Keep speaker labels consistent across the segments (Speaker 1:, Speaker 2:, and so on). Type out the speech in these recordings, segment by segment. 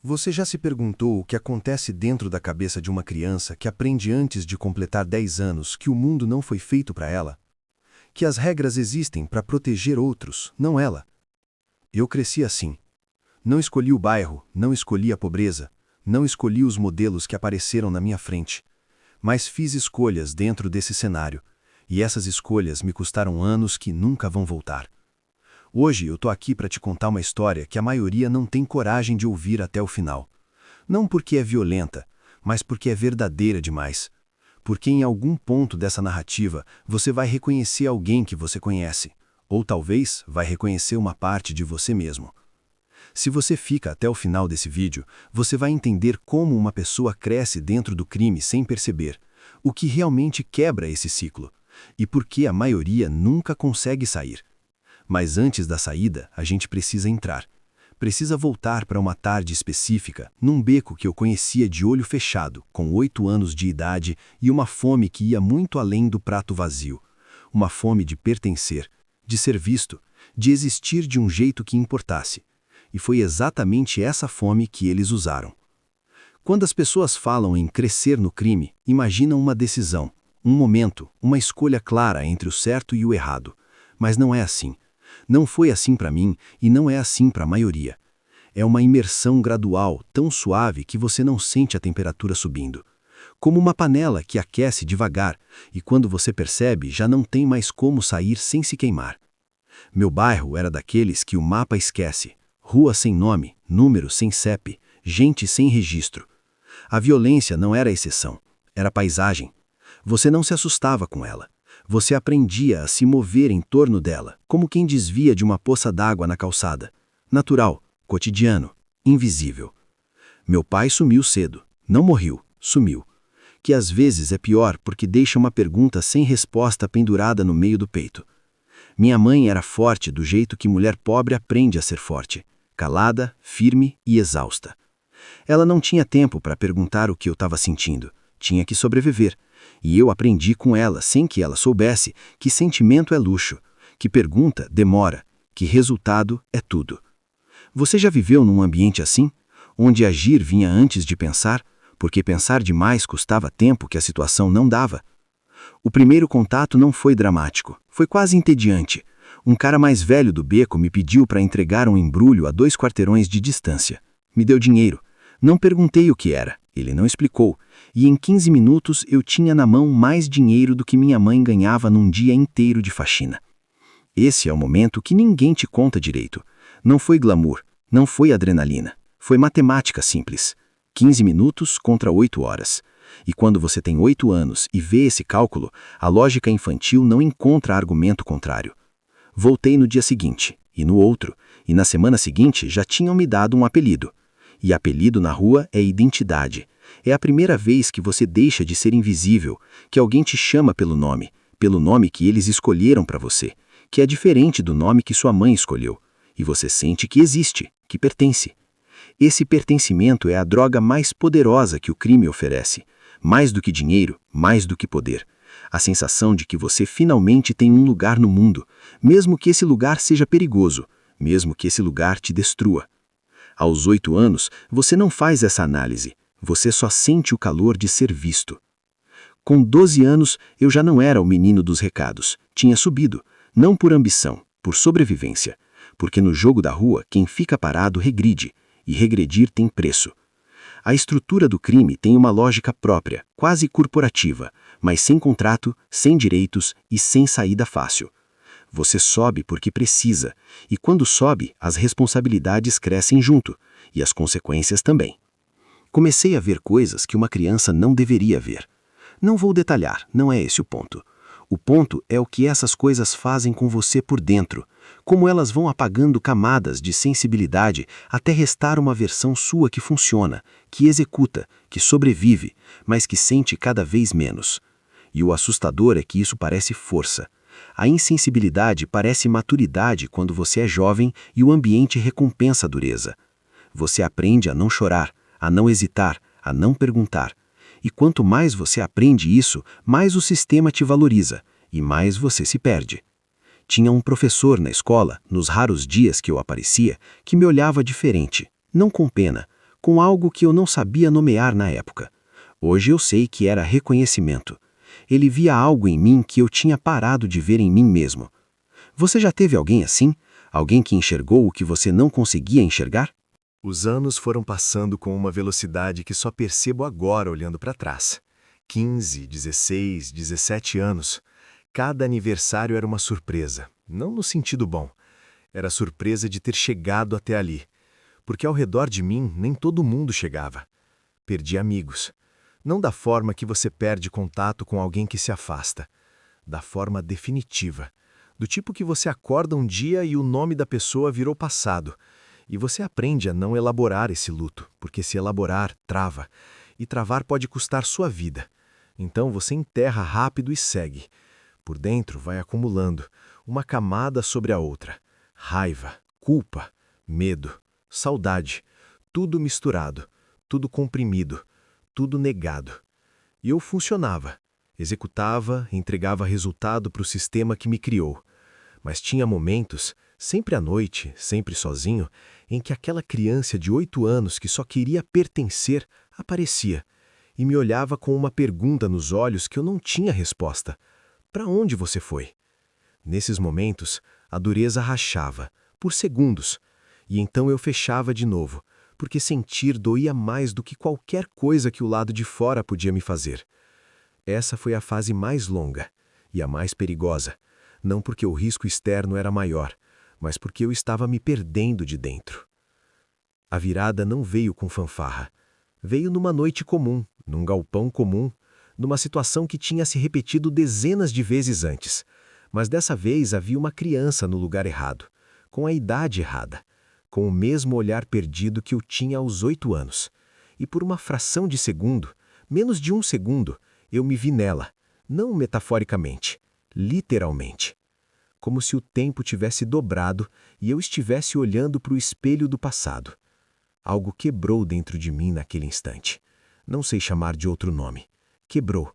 Speaker 1: Você já se perguntou o que acontece dentro da cabeça de uma criança que aprende antes de completar 10 anos que o mundo não foi feito para ela? Que as regras existem para proteger outros, não ela? Eu cresci assim. Não escolhi o bairro, não escolhi a pobreza, não escolhi os modelos que apareceram na minha frente. Mas fiz escolhas dentro desse cenário, e essas escolhas me custaram anos que nunca vão voltar. Hoje eu tô aqui para te contar uma história que a maioria não tem coragem de ouvir até o final. Não porque é violenta, mas porque é verdadeira demais. Porque em algum ponto dessa narrativa você vai reconhecer alguém que você conhece, ou talvez vai reconhecer uma parte de você mesmo. Se você fica até o final desse vídeo, você vai entender como uma pessoa cresce dentro do crime sem perceber, o que realmente quebra esse ciclo, e por que a maioria nunca consegue sair. Mas antes da saída, a gente precisa entrar. Precisa voltar para uma tarde específica, num beco que eu conhecia de olho fechado, com 8 anos de idade e uma fome que ia muito além do prato vazio. Uma fome de pertencer, de ser visto, de existir de um jeito que importasse. E foi exatamente essa fome que eles usaram. Quando as pessoas falam em crescer no crime, imaginam uma decisão, um momento, uma escolha clara entre o certo e o errado. Mas não é assim. Não foi assim para mim e não é assim para a maioria. É uma imersão gradual, tão suave que você não sente a temperatura subindo. Como uma panela que aquece devagar e quando você percebe já não tem mais como sair sem se queimar. Meu bairro era daqueles que o mapa esquece. Rua sem nome, número sem CEP, gente sem registro. A violência não era a exceção, era a paisagem. Você não se assustava com ela. Você aprendia a se mover em torno dela, como quem desvia de uma poça d'água na calçada. Natural, cotidiano, invisível. Meu pai sumiu cedo. Não morreu, sumiu. Que às vezes é pior porque deixa uma pergunta sem resposta pendurada no meio do peito. Minha mãe era forte do jeito que mulher pobre aprende a ser forte. Calada, firme e exausta. Ela não tinha tempo para perguntar o que eu estava sentindo. Tinha que sobreviver. E eu aprendi com ela, sem que ela soubesse, que sentimento é luxo, que pergunta demora, que resultado é tudo. Você já viveu num ambiente assim, onde agir vinha antes de pensar, porque pensar demais custava tempo que a situação não dava? O primeiro contato não foi dramático, foi quase entediante. Um cara mais velho do beco me pediu para entregar um embrulho a 2 quarteirões de distância. Me deu dinheiro. Não perguntei o que era, ele não explicou, e em 15 minutos eu tinha na mão mais dinheiro do que minha mãe ganhava num dia inteiro de faxina. Esse é o momento que ninguém te conta direito. Não foi glamour, não foi adrenalina, foi matemática simples. 15 minutos contra 8 horas. E quando você tem 8 anos e vê esse cálculo, a lógica infantil não encontra argumento contrário. Voltei no dia seguinte, e no outro, e na semana seguinte já tinham me dado um apelido. E apelido na rua é identidade. É a primeira vez que você deixa de ser invisível, que alguém te chama pelo nome que eles escolheram para você, que é diferente do nome que sua mãe escolheu. E você sente que existe, que pertence. Esse pertencimento é a droga mais poderosa que o crime oferece. Mais do que dinheiro, mais do que poder. A sensação de que você finalmente tem um lugar no mundo, mesmo que esse lugar seja perigoso, mesmo que esse lugar te destrua. Aos 8 anos, você não faz essa análise, você só sente o calor de ser visto. Com 12 anos, eu já não era o menino dos recados, tinha subido, não por ambição, por sobrevivência, porque no jogo da rua quem fica parado regride, e regredir tem preço. A estrutura do crime tem uma lógica própria, quase corporativa, mas sem contrato, sem direitos e sem saída fácil. Você sobe porque precisa, e quando sobe, as responsabilidades crescem junto, e as consequências também. Comecei a ver coisas que uma criança não deveria ver. Não vou detalhar, não é esse o ponto. O ponto é o que essas coisas fazem com você por dentro, como elas vão apagando camadas de sensibilidade até restar uma versão sua que funciona, que executa, que sobrevive, mas que sente cada vez menos. E o assustador é que isso parece força. A insensibilidade parece maturidade quando você é jovem e o ambiente recompensa a dureza. Você aprende a não chorar, a não hesitar, a não perguntar. E quanto mais você aprende isso, mais o sistema te valoriza, e mais você se perde. Tinha um professor na escola, nos raros dias que eu aparecia, que me olhava diferente, não com pena,
Speaker 2: com algo que eu não sabia nomear na época. Hoje eu sei que era reconhecimento. Ele via algo em mim que eu tinha parado de ver em mim mesmo. Você já teve alguém assim? Alguém que enxergou o que você não conseguia enxergar?
Speaker 1: Os anos foram passando com uma velocidade que só percebo agora olhando para trás. 15, 16, 17 anos. Cada aniversário era uma surpresa, não no sentido bom. Era a surpresa de ter chegado até ali, porque ao redor de mim nem todo mundo chegava. Perdi amigos. Não da forma que você perde contato com alguém que se afasta. Da forma definitiva. Do tipo que você acorda um dia e o nome da pessoa virou passado. E você aprende a não elaborar esse luto, porque se elaborar, trava. E travar pode custar sua vida. Então você enterra rápido e segue. Por dentro vai acumulando, uma camada sobre a outra. Raiva, culpa, medo, saudade. Tudo misturado, tudo comprimido, tudo negado. E eu funcionava. Executava, entregava resultado para o sistema que me criou. Mas tinha momentos, sempre à noite, sempre sozinho, em que aquela criança de 8 anos que só queria pertencer aparecia e me olhava com uma pergunta nos olhos que eu não tinha resposta. Para onde você foi? Nesses momentos, a dureza rachava, por segundos, e então eu fechava de novo, porque sentir doía mais do que qualquer coisa que o lado de fora podia me fazer. Essa foi a fase mais longa e a mais perigosa, não porque o risco externo era maior, mas porque eu estava me perdendo de dentro. A virada não veio com fanfarra. Veio numa noite comum, num galpão comum, numa situação que tinha se repetido dezenas de vezes antes. Mas dessa vez havia uma criança no lugar errado, com a idade errada, com o mesmo olhar perdido que eu tinha aos 8 anos. E por uma fração de segundo, menos de um segundo, eu me vi nela, não metaforicamente, literalmente. Como se o tempo tivesse dobrado e eu estivesse olhando para o espelho do passado. Algo quebrou dentro de mim naquele instante. Não sei chamar de outro nome. Quebrou.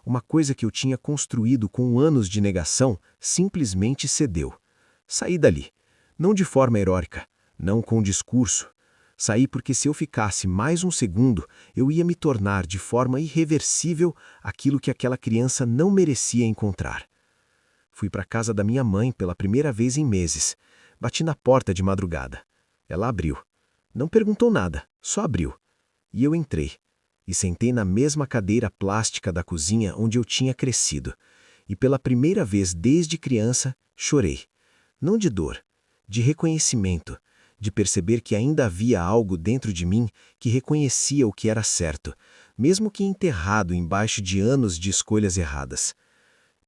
Speaker 1: Uma coisa que eu tinha construído com anos de negação simplesmente cedeu. Saí dali. Não de forma heróica, não com discurso. Saí porque se eu ficasse mais um segundo, eu ia me tornar de forma irreversível aquilo que aquela criança não merecia encontrar. Fui para a casa da minha mãe pela primeira vez em meses. Bati na porta de madrugada. Ela abriu. Não perguntou nada, só abriu. E eu entrei. E sentei na mesma cadeira plástica da cozinha onde eu tinha crescido. E pela primeira vez desde criança, chorei. Não de dor, de reconhecimento, de perceber que ainda havia algo dentro de mim que reconhecia o que era certo, mesmo que enterrado embaixo de anos de escolhas erradas.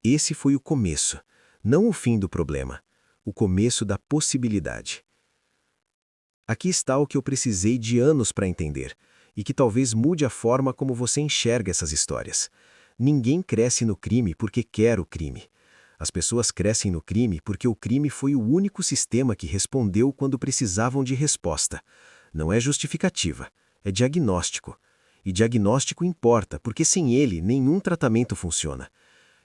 Speaker 1: Esse foi o começo, não o fim do problema, o começo da possibilidade. Aqui está o que eu precisei de anos para entender, e que talvez mude a forma como você enxerga essas histórias. Ninguém cresce no crime porque quer o crime. As pessoas crescem no crime porque o crime foi o único sistema que respondeu quando precisavam de resposta. Não é justificativa, é diagnóstico. E diagnóstico importa, porque sem ele nenhum tratamento funciona.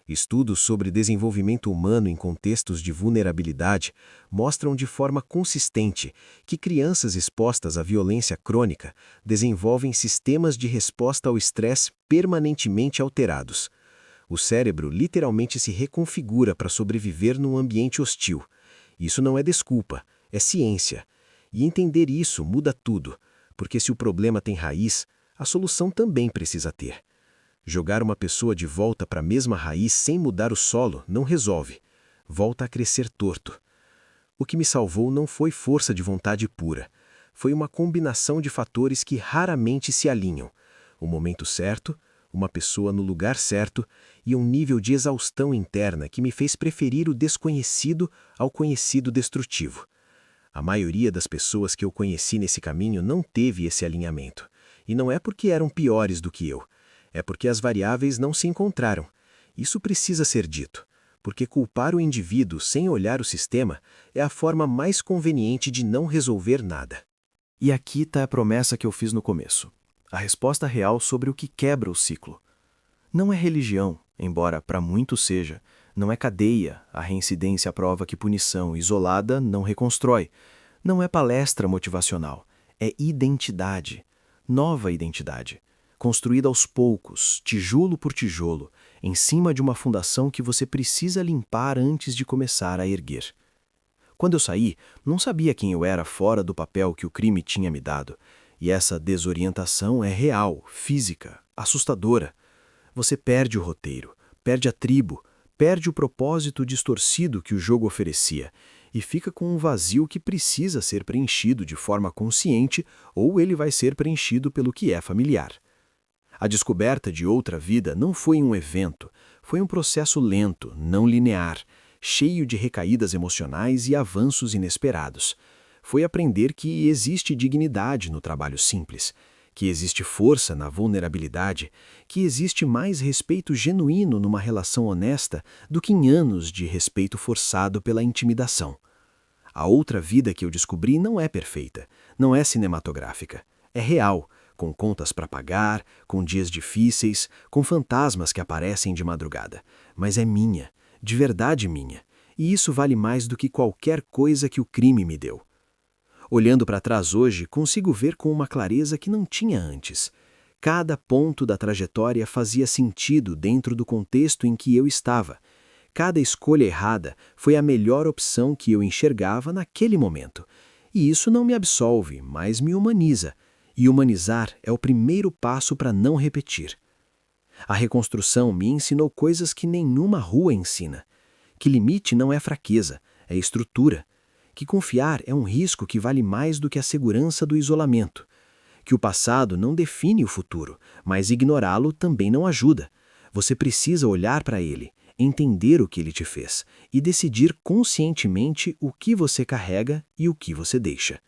Speaker 1: Estudos sobre desenvolvimento humano em contextos de vulnerabilidade mostram de forma consistente que crianças expostas à violência crônica desenvolvem sistemas de resposta ao estresse permanentemente alterados. O cérebro literalmente se reconfigura para sobreviver num ambiente hostil. Isso não é desculpa, é ciência. E entender isso muda tudo, porque se o problema tem raiz, a solução também precisa ter. Jogar uma pessoa de volta para a mesma raiz sem mudar o solo não resolve. Volta a crescer torto. O que me salvou não foi força de vontade pura. Foi uma combinação de fatores que raramente se alinham. O momento certo, uma pessoa no lugar certo e um nível de exaustão interna que me fez preferir o desconhecido ao conhecido destrutivo. A maioria das pessoas que eu conheci nesse caminho não teve esse alinhamento. E não é porque eram piores do que eu. É porque as variáveis não se encontraram. Isso precisa ser dito, porque culpar o indivíduo sem olhar o sistema é a forma mais conveniente de não resolver nada.
Speaker 2: E aqui está a promessa que eu fiz no começo. A resposta real sobre o que quebra o ciclo. Não é religião, embora para muitos seja. Não é cadeia, a reincidência prova que punição isolada não reconstrói. Não é palestra motivacional, é identidade.
Speaker 3: nova identidade, construída aos poucos, tijolo por tijolo, em cima de uma fundação que você precisa limpar antes de começar a erguer. Quando eu saí, não sabia quem eu era fora do papel que o crime tinha me dado, e essa desorientação é real, física, assustadora. Você perde o roteiro, perde a tribo, perde o propósito distorcido que o jogo oferecia, e fica com um vazio que precisa ser preenchido de forma consciente ou ele vai ser preenchido pelo que é familiar. A descoberta de outra vida não foi um evento, foi um processo lento, não linear, cheio de recaídas emocionais e avanços inesperados. Foi aprender que existe dignidade no trabalho simples, que existe força na vulnerabilidade, que existe mais respeito genuíno numa relação honesta do que em anos de respeito forçado pela intimidação. A outra vida que eu descobri não é perfeita, não é cinematográfica, é real, com contas para pagar, com dias difíceis, com fantasmas que aparecem de madrugada. Mas é minha, de verdade minha, e isso vale mais do que qualquer coisa que o crime me deu. Olhando para trás hoje, consigo ver com uma clareza que não tinha antes. Cada ponto da trajetória fazia sentido dentro do contexto em que eu estava. Cada escolha errada foi a melhor opção que eu enxergava naquele momento. E isso não me absolve, mas me humaniza. E humanizar é o primeiro passo para não repetir. A reconstrução me ensinou coisas que nenhuma rua ensina. Que limite não é fraqueza, é estrutura. Que confiar é um risco que vale mais do que a segurança do isolamento. Que o passado não define o futuro, mas ignorá-lo também não ajuda. Você precisa olhar para ele, entender o que ele te fez e decidir conscientemente o que você carrega e o que você deixa.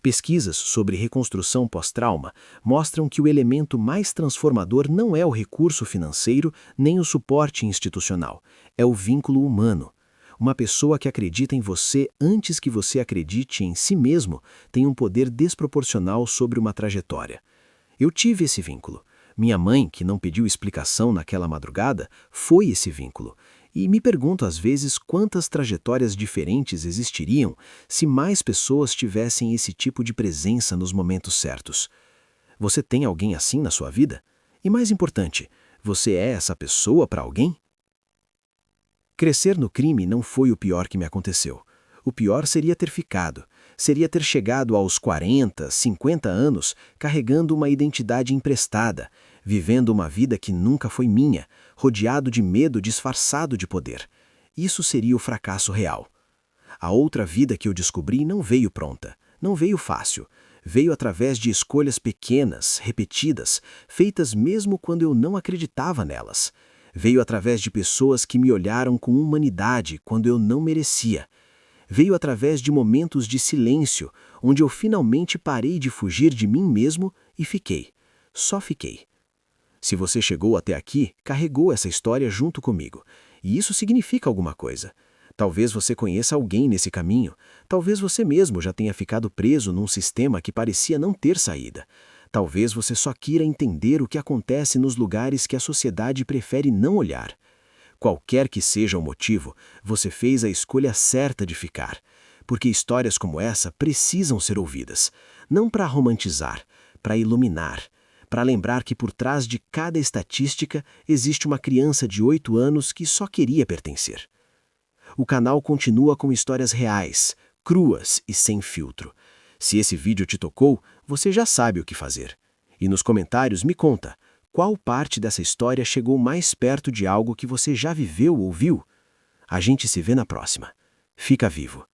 Speaker 3: Pesquisas sobre reconstrução pós-trauma mostram que o elemento mais transformador não é o recurso financeiro nem o suporte institucional, é o vínculo humano. Uma pessoa que acredita em você antes que você acredite em si mesmo tem um poder desproporcional sobre uma trajetória. Eu tive esse vínculo. Minha mãe, que não pediu explicação naquela madrugada, foi esse vínculo. E me pergunto às vezes quantas trajetórias diferentes existiriam se mais pessoas tivessem esse tipo de presença nos momentos certos. Você tem alguém assim na sua vida? E mais importante, você é essa pessoa para alguém? Crescer no crime não foi o pior que me aconteceu. O pior seria ter ficado. Seria ter chegado aos 40, 50 anos carregando uma identidade emprestada, vivendo uma vida que nunca foi minha, rodeado de medo disfarçado de poder. Isso seria o fracasso real. A outra vida que eu descobri não veio pronta, não veio fácil. Veio através de escolhas pequenas, repetidas, feitas mesmo quando eu não acreditava nelas. Veio através de pessoas que me olharam com humanidade quando eu não merecia. Veio através de momentos de silêncio, onde eu finalmente parei de fugir de mim mesmo e fiquei. Só fiquei. Se você chegou até aqui, carregou essa história junto comigo. E isso significa alguma coisa. Talvez você conheça alguém nesse caminho. Talvez você mesmo já tenha ficado preso num sistema que parecia não ter saída. Talvez você só queira entender o que acontece nos lugares que a sociedade prefere não olhar. Qualquer que seja o motivo, você fez a escolha certa de ficar. Porque histórias como essa precisam ser ouvidas. Não para romantizar, para iluminar. Para lembrar que por trás de cada estatística existe uma criança de 8 anos que só queria pertencer. O canal continua com histórias reais, cruas e sem filtro. Se esse vídeo te tocou, você já sabe o que fazer. E nos comentários me conta, qual parte dessa história chegou mais perto de algo que você já viveu ou viu? A gente se vê na próxima. Fica vivo.